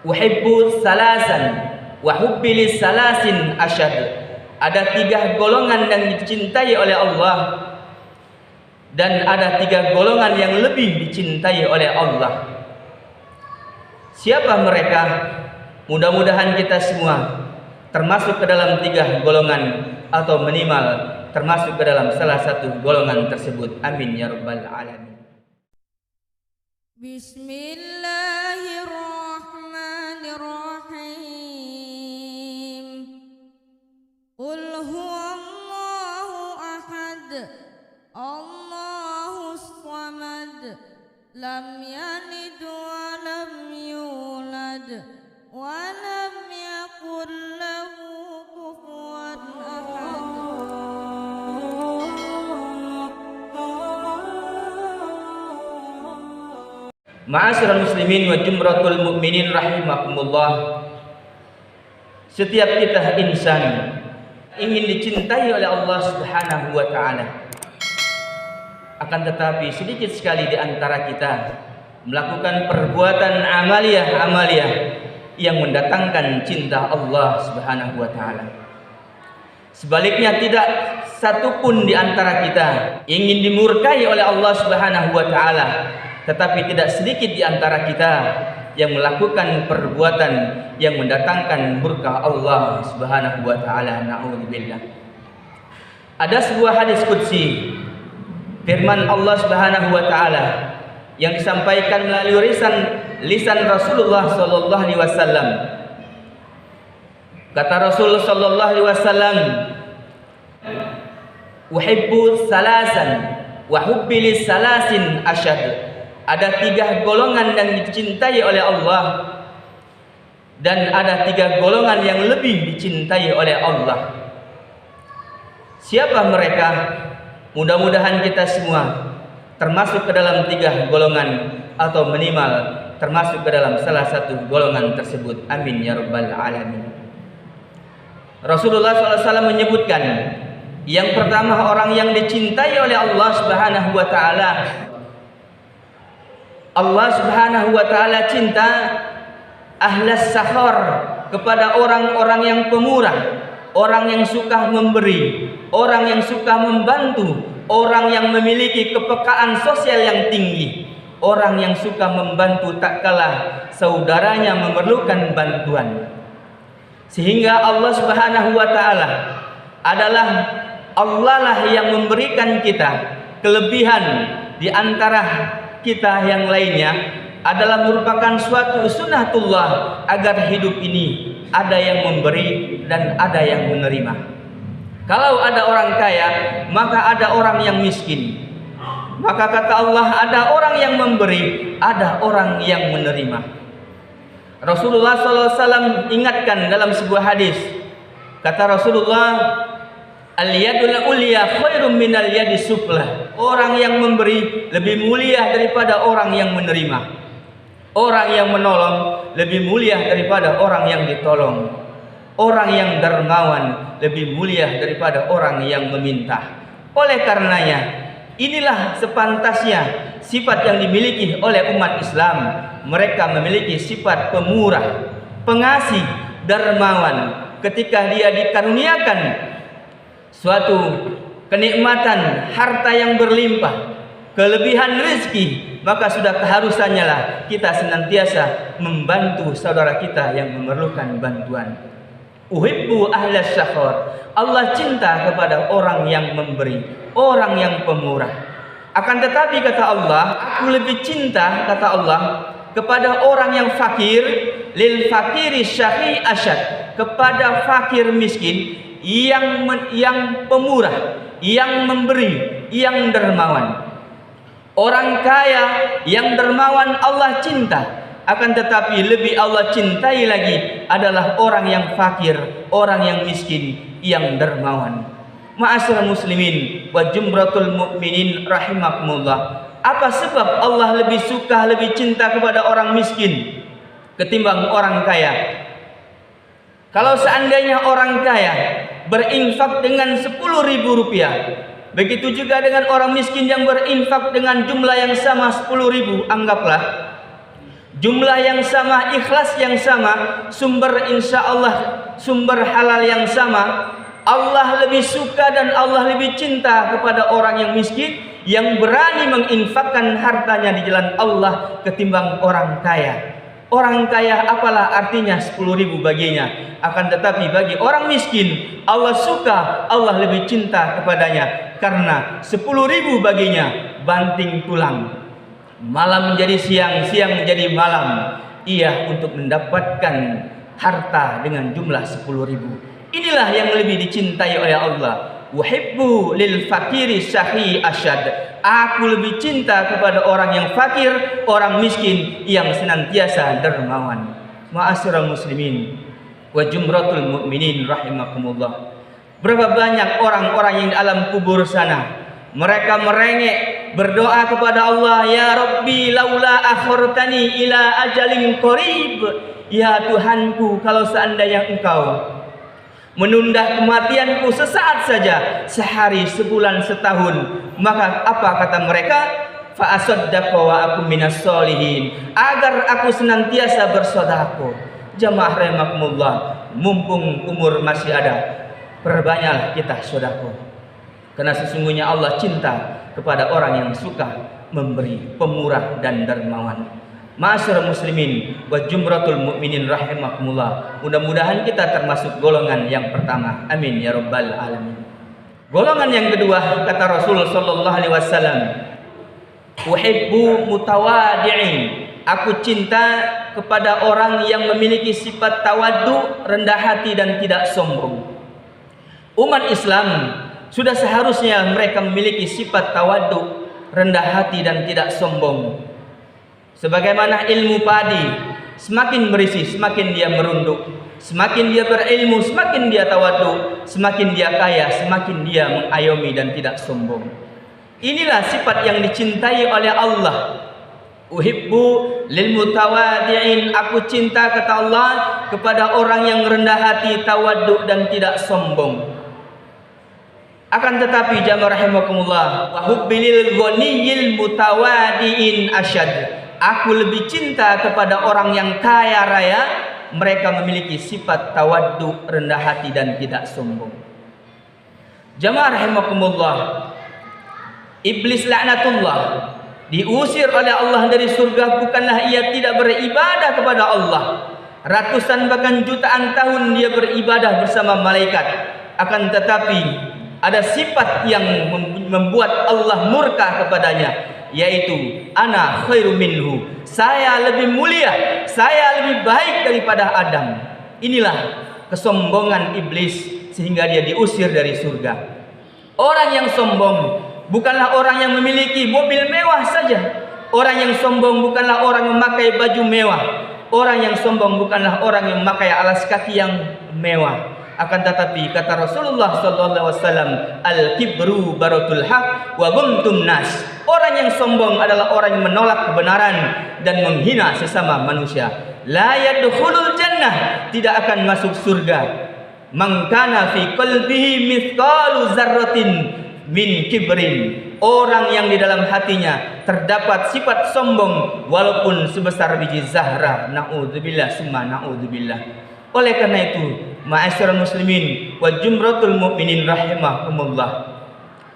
Uhibbu salasan wa hubbi salasin asyad. Ada 3 golongan yang dicintai oleh Allah, dan ada 3 golongan yang lebih dicintai oleh Allah. Siapa mereka? Mudah-mudahan kita semua termasuk ke dalam 3 golongan, atau minimal termasuk ke dalam salah satu golongan tersebut. Amin ya rabbal alamin. Bismillahirrahmanirrahim. Qul huwallahu ahad, Allahus samad, lam yalid wa lam yulad wa lam yakul lahu kufuwan ahad. Ma'asyiral muslimin wa jumratul mu'minin rahimakumullah. Setiap kita insan ingin dicintai oleh Allah Subhanahu wa taala. Akan tetapi sedikit sekali di antara kita melakukan perbuatan amaliyah yang mendatangkan cinta Allah Subhanahu wa taala. Sebaliknya, tidak satupun di antara kita ingin dimurkai oleh Allah Subhanahu wa taala, tetapi tidak sedikit di antara kita yang melakukan perbuatan yang mendatangkan murka Allah Subhanahu wa taala. Na'udzubillah. Ada sebuah hadis qudsi, firman Allah Subhanahu wa taala yang disampaikan melalui lisan Rasulullah sallallahu alaihi wasallam. Kata Rasul sallallahu alaihi wasallam, "Uhibbu salasan wa hubbi salasin asyad." Ada 3 golongan yang dicintai oleh Allah, dan ada 3 golongan yang lebih dicintai oleh Allah. Siapa mereka? Mudah-mudahan kita semua termasuk ke dalam 3 golongan, atau minimal termasuk ke dalam salah satu golongan tersebut. Amin ya rabbal alamin. Rasulullah SAW menyebutkan, yang pertama orang yang dicintai oleh Allah Subhanahu wa taala. Allah Subhanahu wa taala cinta ahlas sakhar, kepada orang-orang yang pemurah, orang yang suka memberi, orang yang suka membantu, orang yang memiliki kepekaan sosial yang tinggi, orang yang suka membantu tak kalah saudaranya memerlukan bantuan. Sehingga Allah Subhanahu wa taala adalah Allah lah yang memberikan kita kelebihan di antara kita yang lainnya, adalah merupakan suatu sunnatullah agar hidup ini ada yang memberi dan ada yang menerima. Kalau ada orang kaya, maka ada orang yang miskin. Maka kata Allah, ada orang yang memberi, ada orang yang menerima. Rasulullah SAW ingatkan dalam sebuah hadis, kata Rasulullah, al-yadul ulya khairum minal yadi suflah. Orang yang memberi lebih mulia daripada orang yang menerima. Orang yang menolong lebih mulia daripada orang yang ditolong. Orang yang dermawan lebih mulia daripada orang yang meminta. Oleh karenanya, inilah sepantasnya sifat yang dimiliki oleh umat Islam. Mereka memiliki sifat pemurah, pengasih, dermawan. Ketika dia dikaruniakan suatu kenikmatan harta yang berlimpah, kelebihan rezeki, maka sudah keharusannya lah kita senantiasa membantu saudara kita yang memerlukan bantuan. Uhibbu ahlas syakhar. Allah cinta kepada orang yang memberi, orang yang pemurah. Akan tetapi kata Allah, aku lebih cinta, kata Allah, kepada orang yang fakir, lil fakiri syaqi asyad, kepada fakir miskin yang pemurah, yang memberi, yang dermawan. Orang kaya yang dermawan Allah cinta, akan tetapi lebih Allah cintai lagi adalah orang yang fakir, orang yang miskin, yang dermawan. Ma'asyiral muslimin wa jumratul mu'minin rahimakumullah. Apa sebab Allah lebih suka, lebih cinta kepada orang miskin ketimbang orang kaya? Kalau seandainya orang kaya berinfak dengan 10.000 rupiah, begitu juga dengan orang miskin yang berinfak dengan jumlah yang sama 10.000, anggaplah jumlah yang sama, ikhlas yang sama, sumber insya Allah, sumber halal yang sama. Allah lebih suka dan Allah lebih cinta kepada orang yang miskin, yang berani menginfakkan hartanya di jalan Allah ketimbang orang kaya. Orang kaya apalah artinya 10.000 baginya. Akan tetapi bagi orang miskin, Allah suka, Allah lebih cinta kepadanya. Karena 10.000 baginya banting tulang. Malam menjadi siang, siang menjadi malam. Ia untuk mendapatkan harta dengan jumlah 10.000. Inilah yang lebih dicintai oleh Allah. Uhibbu lil fakiri syahi asyad. Aku lebih cinta kepada orang yang fakir, orang miskin yang senantiasa dermawan. Ma'asyiral muslimin wa jumratul mu'minin rahimakumullah. Berapa banyak orang-orang yang di alam kubur sana, mereka merengek berdoa kepada Allah, ya Rabbi laula akhirtani ila ajalin qarib. Ya Tuhanku, kalau seandainya Engkau menunda kematianku sesaat saja, sehari, sebulan, setahun, maka apa kata mereka? Fa asaddaqa wa aku minas solihin, agar aku senantiasa bersedekah. Jamaah rahimakumullah, mumpung umur masih ada, perbanyaklah kita sedekah. Karena sesungguhnya Allah cinta kepada orang yang suka memberi, pemurah dan dermawan. Ma'asyiral muslimin wa jumratul mu'minin rahimakumullah. Mudah-mudahan kita termasuk golongan yang pertama. Amin ya rabbal alamin. Golongan yang kedua, kata Rasul sallallahu alaihi wasallam, uhibbu mutawadi'in. Aku cinta kepada orang yang memiliki sifat tawaddu, rendah hati dan tidak sombong. Umat Islam sudah seharusnya mereka memiliki sifat tawaddu, rendah hati dan tidak sombong. Sebagaimana ilmu padi, semakin berisi semakin dia merunduk, semakin dia berilmu semakin dia tawadhu, semakin dia kaya semakin dia mengayomi dan tidak sombong. Inilah sifat yang dicintai oleh Allah. Uhibbu lil mutawadi'in, aku cinta kata Allah kepada orang yang rendah hati, tawadhu dan tidak sombong. Akan tetapi jamaah rahimakumullah, wa hubbilil ghaniyil mutawadi'in asyad. Aku lebih cinta kepada orang yang kaya raya, mereka memiliki sifat tawaddu, rendah hati dan tidak sombong. Jamaah rahimakumullah, iblis laknatullah diusir oleh Allah dari surga bukanlah ia tidak beribadah kepada Allah. Ratusan bahkan jutaan tahun dia beribadah bersama malaikat. Akan tetapi ada sifat yang membuat Allah murka kepadanya, yaitu ana khairu minhu, saya lebih mulia, saya lebih baik daripada Adam. Inilah kesombongan iblis sehingga dia diusir dari surga. Orang yang sombong bukanlah orang yang memiliki mobil mewah saja. Orang yang sombong bukanlah orang yang memakai baju mewah. Orang yang sombong bukanlah orang yang memakai alas kaki yang mewah. Akan tetapi kata Rasulullah sallallahu alaihi wasallam, al-kibru baratul haq wa ghamtun nas. Orang yang sombong adalah orang yang menolak kebenaran dan menghina sesama manusia. La yadkhulul jannah, tidak akan masuk surga. Man kana fi qalbihi mithqalu dzarratin min kibrin, orang yang di dalam hatinya terdapat sifat sombong walaupun sebesar biji zahra. Naudzubillah summa naudzubillah. Oleh karena itu, ma'asyiral muslimin wa jumratul mu'minin rahimahumullah,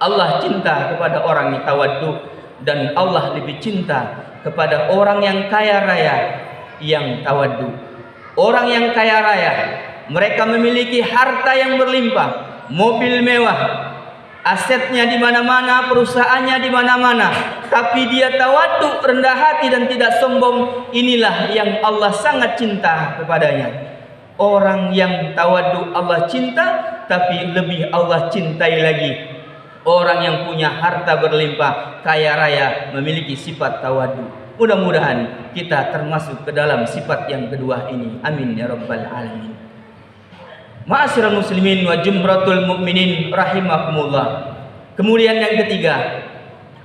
Allah cinta kepada orang yang tawaddu dan Allah lebih cinta kepada orang yang kaya raya yang tawaddu. Orang yang kaya raya, mereka memiliki harta yang berlimpah, mobil mewah, asetnya di mana-mana, perusahaannya di mana-mana, tapi dia tawaddu, rendah hati dan tidak sombong. Inilah yang Allah sangat cinta kepadanya. Orang yang tawaddu Allah cinta, tapi lebih Allah cintai lagi orang yang punya harta berlimpah, kaya raya, memiliki sifat tawaddu. Mudah-mudahan kita termasuk ke dalam sifat yang kedua ini. Amin ya rabbal alamin. Ma'asyiral muslimin wa jumratul mu'minin rahimakumullah. Kemudian yang ketiga,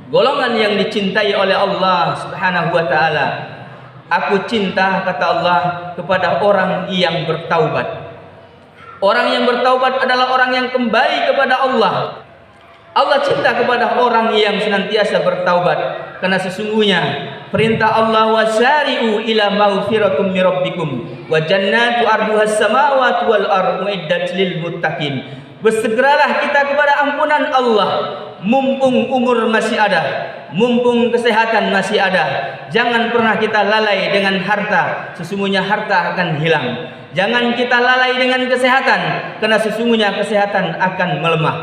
golongan yang dicintai oleh Allah Subhanahu wa taala. Aku cinta kata Allah kepada orang yang bertaubat. Orang yang bertaubat adalah orang yang kembali kepada Allah. Allah cinta kepada orang yang senantiasa bertaubat, karena sesungguhnya Perintah Allah, wasari'u ila maghfiratum mir rabbikum wa jannatu arduhas samawati wal ardu uiddat lil muttaqin. Bersegeralah kita kepada ampunan Allah mumpung umur masih ada, mumpung kesehatan masih ada. Jangan pernah kita lalai dengan harta, sesungguhnya harta akan hilang. Jangan kita lalai dengan kesehatan, karena sesungguhnya kesehatan akan melemah.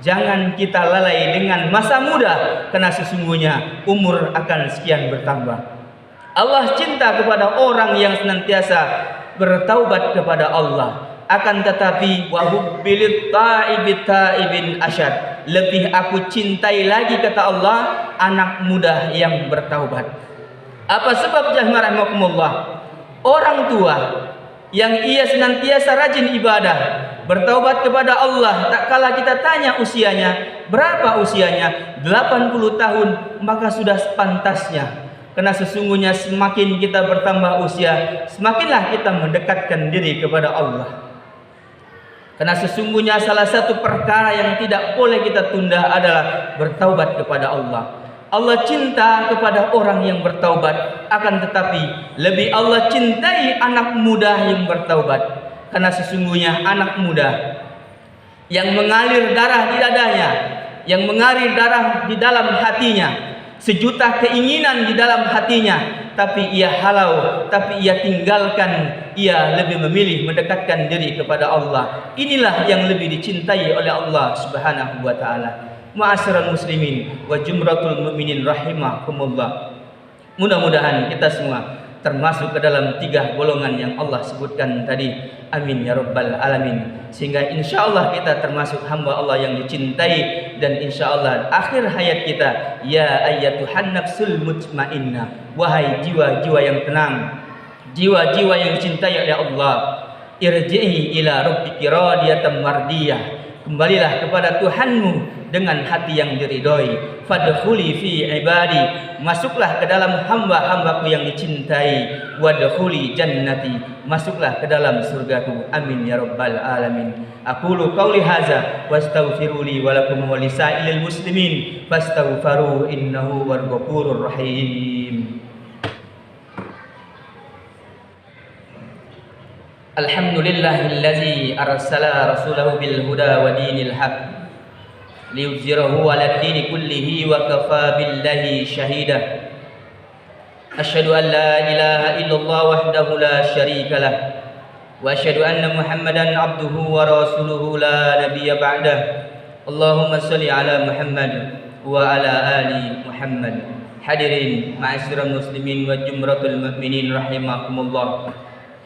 Jangan kita lalai dengan masa muda, karena sesungguhnya umur akan sekian bertambah. Allah cinta kepada orang yang senantiasa bertaubat kepada Allah. Akan tetapi wahubbilit taibin asyad. Lebih aku cintai lagi, kata Allah, anak muda yang bertaubat. Apa sebab jamaah rahimakumullah? Orang tua yang ia senantiasa rajin ibadah, bertaubat kepada Allah, tak kala kita tanya usianya, berapa usianya? 80 tahun, maka sudah sepantasnya. Karena sesungguhnya semakin kita bertambah usia, semakinlah kita mendekatkan diri kepada Allah. Karena sesungguhnya salah satu perkara yang tidak boleh kita tunda adalah bertaubat kepada Allah. Allah cinta kepada orang yang bertaubat, akan tetapi lebih Allah cintai anak muda yang bertaubat. Karena sesungguhnya anak muda yang mengalir darah di dadanya, yang mengalir darah di dalam hatinya, sejuta keinginan di dalam hatinya, tapi ia halau, tapi ia tinggalkan, ia lebih memilih mendekatkan diri kepada Allah. Inilah yang lebih dicintai oleh Allah Subhanahu wa taala. Ma'asyiral muslimin wa jumratul mu'minin rahimakumullah. Mudah-mudahan kita semua termasuk ke dalam 3 golongan yang Allah sebutkan tadi. Amin ya rabbal alamin. Sehingga insyaallah kita termasuk hamba Allah yang dicintai, dan insyaallah akhir hayat kita, ya ayyatuhan nafsul mutmainnah, wahai jiwa-jiwa yang tenang, jiwa-jiwa yang dicintai oleh Allah, irji'i ila rabbiki radiyatan mardiyah. Kembalilah kepada Tuhanmu dengan hati yang diridhoi. Fadkhuli fi ibadi, masuklah ke dalam hamba-hambaku yang dicintai. Wadkhuli jannati, masuklah ke dalam surgaku. Amin ya rabbal alamin. Aqulu qauli hadza wastaghfiru li wa lakum wa lisailil muslimin fastaghfiru innahu huwal ghafurur rahim. Alhamdulillahillazi arsala rasulahu bil huda wa dinil haq liyuzhirahu 'alad dini kullihi wa kafa billahi shahida. Asyhadu an la ilaha illallah wahdahu la syarika lah wa asyhadu anna Muhammadan abduhu wa rasuluhu la nabiyya ba'dah. Allahumma shalli ala Muhammad wa ala ali Muhammad. Hadirin ma'asyiral muslimin wa jumratul mu'minin rahimakumullah.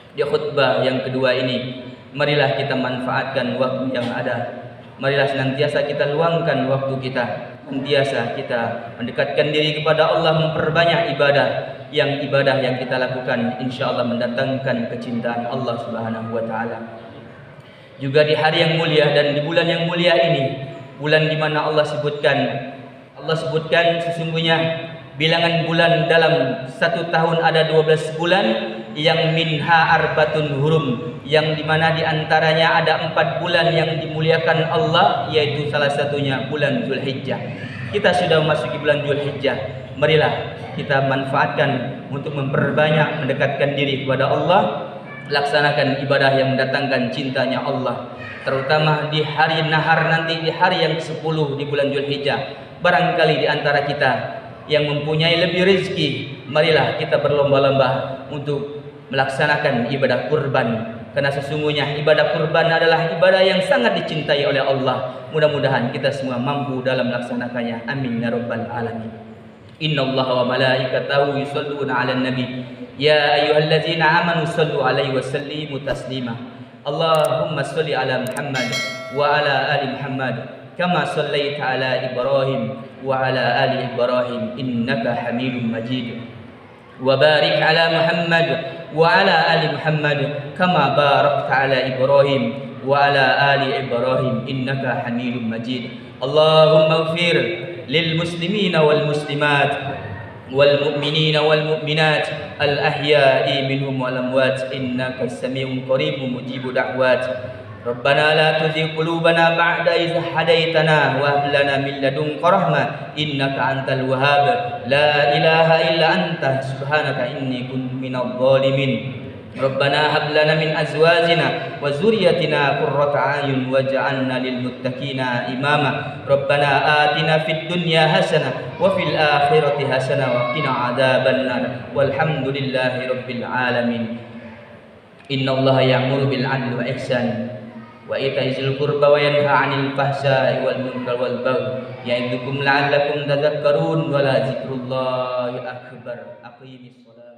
Di khutbah yang kedua ini, marilah kita manfaatkan waktu yang ada. Marilah senantiasa kita luangkan waktu kita, senantiasa kita mendekatkan diri kepada Allah, memperbanyak ibadah. Yang ibadah yang kita lakukan insyaallah mendatangkan kecintaan Allah Subhanahu wa taala. Juga di hari yang mulia dan di bulan yang mulia ini, bulan di mana Allah sebutkan sesungguhnya bilangan bulan dalam 1 tahun ada 12 bulan, yang minha arbatun hurum, yang dimana diantaranya ada 4 bulan yang dimuliakan Allah, yaitu salah satunya bulan Zulhijjah. Kita sudah memasuki bulan Zulhijjah, marilah kita manfaatkan untuk memperbanyak mendekatkan diri kepada Allah, laksanakan ibadah yang mendatangkan cintanya Allah, terutama di hari nahar nanti, di hari yang ke-10 di bulan Zulhijjah. Barangkali di antara kita yang mempunyai lebih rezeki, marilah kita berlomba-lomba untuk melaksanakan ibadah kurban. Karena sesungguhnya ibadah kurban adalah ibadah yang sangat dicintai oleh Allah. Mudah-mudahan kita semua mampu dalam melaksanakannya. Amin ya rabbal alamin. Innallaha wa malaikatahu yusholluna 'alan nabi. Ya ayyuhallazina amanu shallu 'alaihi wa sallimu taslima. Allahumma shalli 'ala Muhammad wa 'ala ali Muhammad kama shallaita 'ala Ibrahim wa 'ala ali Ibrahim innaka Hamidum Majid. Wa barik 'ala Muhammad wa 'ala ali Muhammad kama barakta 'ala Ibrahim wa 'ala ali Ibrahim innaka Hamidum Majid. Allahumma ighfir lil muslimina wal muslimat wal mu'minina wal mu'minat al ahya'i minhum wal amwat innaka samiun qaribun mujibud da'wat. ربنا لا تزغ قلوبنا بعد إذ هديتنا وهب لنا من لدنك رحمة إنك أنت الوهاب لا إله إلا أنت سبحانك إني كنت من الظالمين ربنا هب لنا من أزواجنا وذريتنا قرة أعين واجعلنا للمتقين إماما ربنا آتنا في الدنيا حسنة وفي الآخرة حسنة وقنا عذاب النار والحمد لله رب العالمين إن الله يأمر بالعدل والإحسان وإيتاء ذي القربى وينهى عن الفحشاء والمنكر والبغي يعظكم لعلكم تذكرون ولذكر الله أكبر أقيموا الصلاة